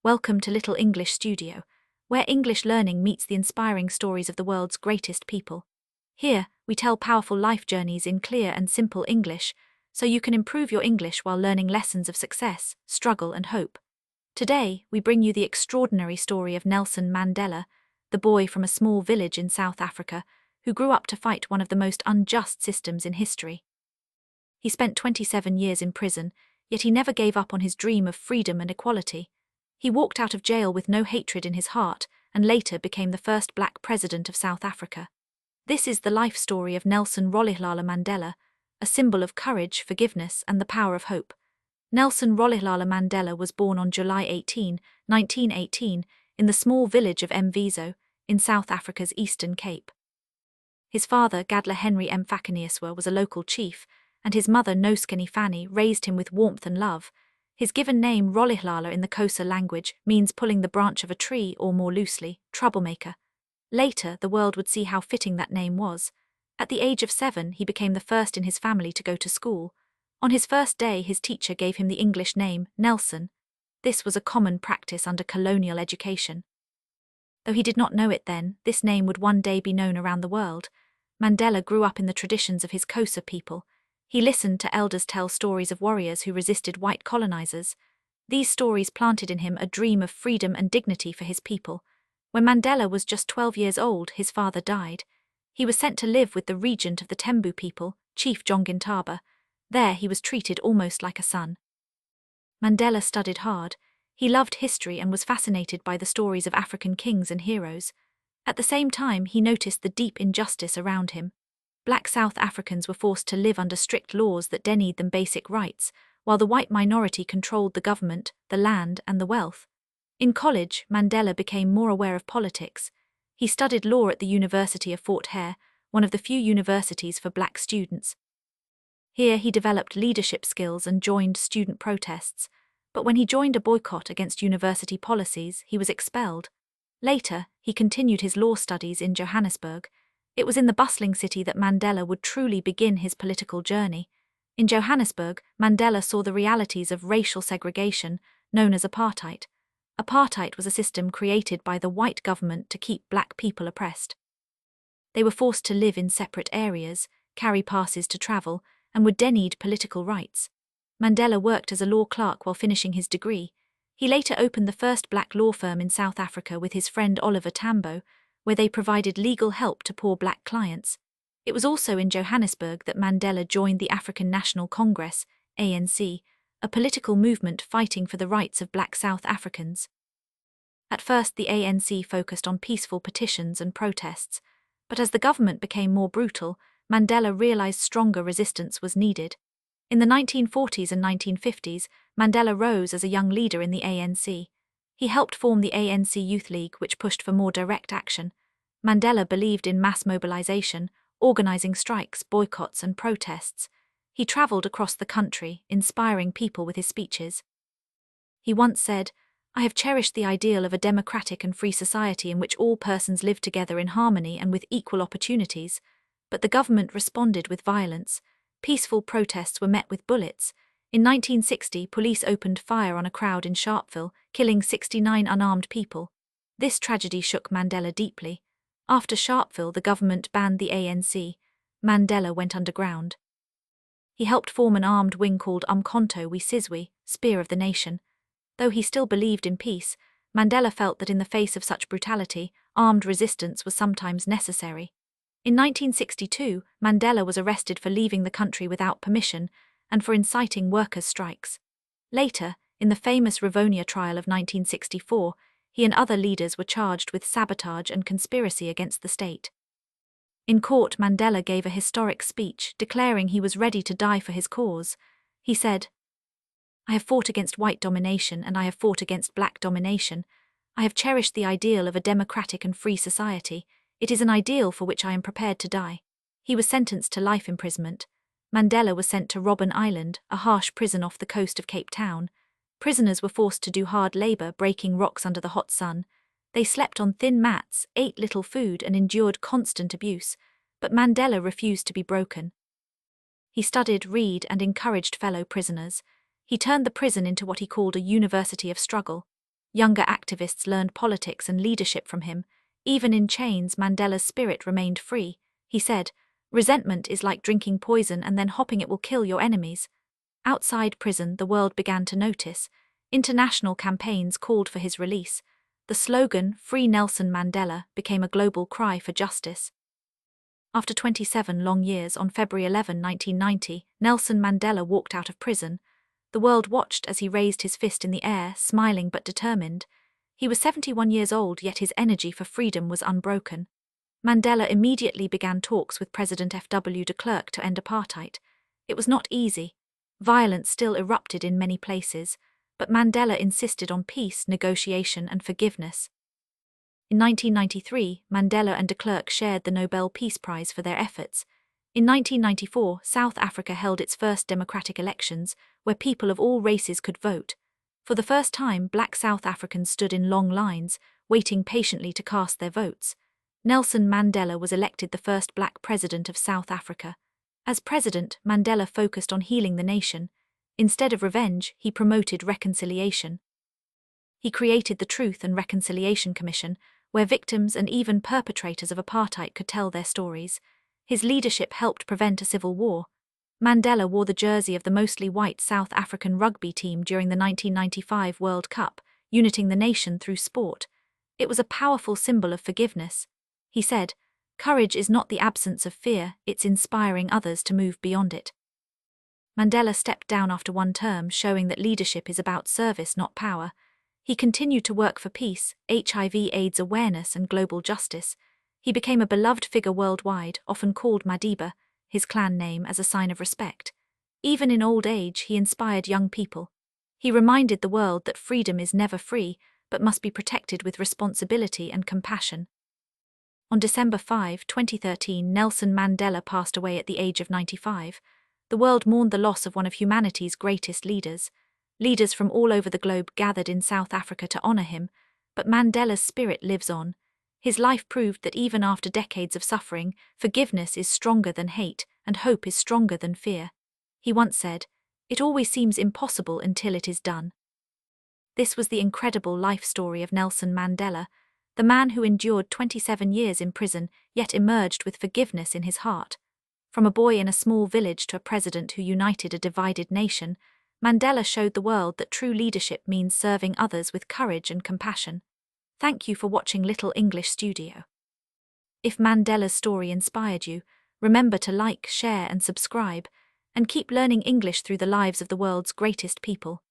Welcome to Little English Studio, where English learning meets the inspiring stories of the world's greatest people. Here, we tell powerful life journeys in clear and simple English, so you can improve your English while learning lessons of success, struggle, and hope. Today, we bring you the extraordinary story of Nelson Mandela, the boy from a small village in South Africa who grew up to fight one of the most unjust systems in history. He spent 27 years in prison, yet he never gave up on his dream of freedom and equality. He walked out of jail with no hatred in his heart and later became the first black president of South Africa. This is the life story of Nelson Rolihlahla Mandela, a symbol of courage, forgiveness, and the power of hope. Nelson Rolihlahla Mandela was born on July 18, 1918, in the small village of Mvizo, in South Africa's Eastern Cape. His father, Gadla Henry Mfakanieswa, was a local chief, and his mother, Noskeni Fanny, raised him with warmth and love. His given name, Rolihlahla in the Xhosa language, means pulling the branch of a tree, or more loosely, troublemaker. Later, the world would see how fitting that name was. At the age of 7, he became the first in his family to go to school. On his first day, his teacher gave him the English name, Nelson. This was a common practice under colonial education. Though he did not know it then, this name would one day be known around the world. Mandela grew up in the traditions of his Xhosa people. He listened to elders tell stories of warriors who resisted white colonizers. These stories planted in him a dream of freedom and dignity for his people. When Mandela was just 12 years old, his father died. He was sent to live with the regent of the Tembu people, Chief Jongintaba. There he was treated almost like a son. Mandela studied hard. He loved history and was fascinated by the stories of African kings and heroes. At the same time, he noticed the deep injustice around him. Black South Africans were forced to live under strict laws that denied them basic rights, while the white minority controlled the government, the land, and the wealth. In college, Mandela became more aware of politics. He studied law at the University of Fort Hare, one of the few universities for black students. Here he developed leadership skills and joined student protests, but when he joined a boycott against university policies, he was expelled. Later, he continued his law studies in Johannesburg. It was in the bustling city that Mandela would truly begin his political journey. In Johannesburg, Mandela saw the realities of racial segregation, known as apartheid. Apartheid was a system created by the white government to keep black people oppressed. They were forced to live in separate areas, carry passes to travel, and were denied political rights. Mandela worked as a law clerk while finishing his degree. He later opened the first black law firm in South Africa with his friend Oliver Tambo, where they provided legal help to poor black clients. It was also in Johannesburg that Mandela joined the African National Congress, ANC, a political movement fighting for the rights of black South Africans. At first, the ANC focused on peaceful petitions and protests, but as the government became more brutal, Mandela realized stronger resistance was needed. In the 1940s and 1950s, Mandela rose as a young leader in the ANC. He helped form the ANC Youth League, which pushed for more direct action. Mandela believed in mass mobilization, organizing strikes, boycotts, and protests. He traveled across the country, inspiring people with his speeches. He once said, "I have cherished the ideal of a democratic and free society in which all persons live together in harmony and with equal opportunities." But the government responded with violence. Peaceful protests were met with bullets. In 1960, police opened fire on a crowd in Sharpeville, killing 69 unarmed people. This tragedy shook Mandela deeply. After Sharpeville, the government banned the ANC. Mandela went underground. He helped form an armed wing called Umkhonto we Sizwe, Spear of the Nation. Though he still believed in peace, Mandela felt that in the face of such brutality, armed resistance was sometimes necessary. In 1962, Mandela was arrested for leaving the country without permission and for inciting workers' strikes. Later, in the famous Rivonia trial of 1964, he and other leaders were charged with sabotage and conspiracy against the state. In court, Mandela gave a historic speech declaring he was ready to die for his cause. He said, "I have fought against white domination and I have fought against black domination. I have cherished the ideal of a democratic and free society. It is an ideal for which I am prepared to die." He was sentenced to life imprisonment. Mandela was sent to Robben Island, a harsh prison off the coast of Cape Town. Prisoners were forced to do hard labor, breaking rocks under the hot sun. They slept on thin mats, ate little food, and endured constant abuse. But Mandela refused to be broken. He studied, read, and encouraged fellow prisoners. He turned the prison into what he called a university of struggle. Younger activists learned politics and leadership from him. Even in chains, Mandela's spirit remained free. He said, "Resentment is like drinking poison and then hoping it will kill your enemies." Outside prison, the world began to notice. International campaigns called for his release. The slogan, "Free Nelson Mandela," became a global cry for justice. After 27 long years, on February 11, 1990, Nelson Mandela walked out of prison. The world watched as he raised his fist in the air, smiling but determined. He was 71 years old, yet his energy for freedom was unbroken. Mandela immediately began talks with President F.W. de Klerk to end apartheid. It was not easy. Violence still erupted in many places, but Mandela insisted on peace, negotiation, and forgiveness. In 1993, Mandela and de Klerk shared the Nobel Peace Prize for their efforts. In 1994, South Africa held its first democratic elections, where people of all races could vote. For the first time, black South Africans stood in long lines, waiting patiently to cast their votes. Nelson Mandela was elected the first black president of South Africa. As president, Mandela focused on healing the nation. Instead of revenge, he promoted reconciliation. He created the Truth and Reconciliation Commission, where victims and even perpetrators of apartheid could tell their stories. His leadership helped prevent a civil war. Mandela wore the jersey of the mostly white South African rugby team during the 1995 World Cup, uniting the nation through sport. It was a powerful symbol of forgiveness. He said, "Courage is not the absence of fear, it's inspiring others to move beyond it." Mandela stepped down after one term, showing that leadership is about service, not power. He continued to work for peace, HIV/AIDS awareness, and global justice. He became a beloved figure worldwide, often called Madiba, his clan name, as a sign of respect. Even in old age, he inspired young people. He reminded the world that freedom is never free, but must be protected with responsibility and compassion. On December 5, 2013, Nelson Mandela passed away at the age of 95. The world mourned the loss of one of humanity's greatest leaders. Leaders from all over the globe gathered in South Africa to honor him, but Mandela's spirit lives on. His life proved that even after decades of suffering, forgiveness is stronger than hate, and hope is stronger than fear. He once said, "It always seems impossible until it is done." This was the incredible life story of Nelson Mandela, the man who endured 27 years in prison, yet emerged with forgiveness in his heart. From a boy in a small village to a president who united a divided nation, Mandela showed the world that true leadership means serving others with courage and compassion. Thank you for watching Little English Studio. If Mandela's story inspired you, remember to like, share, and subscribe, and keep learning English through the lives of the world's greatest people.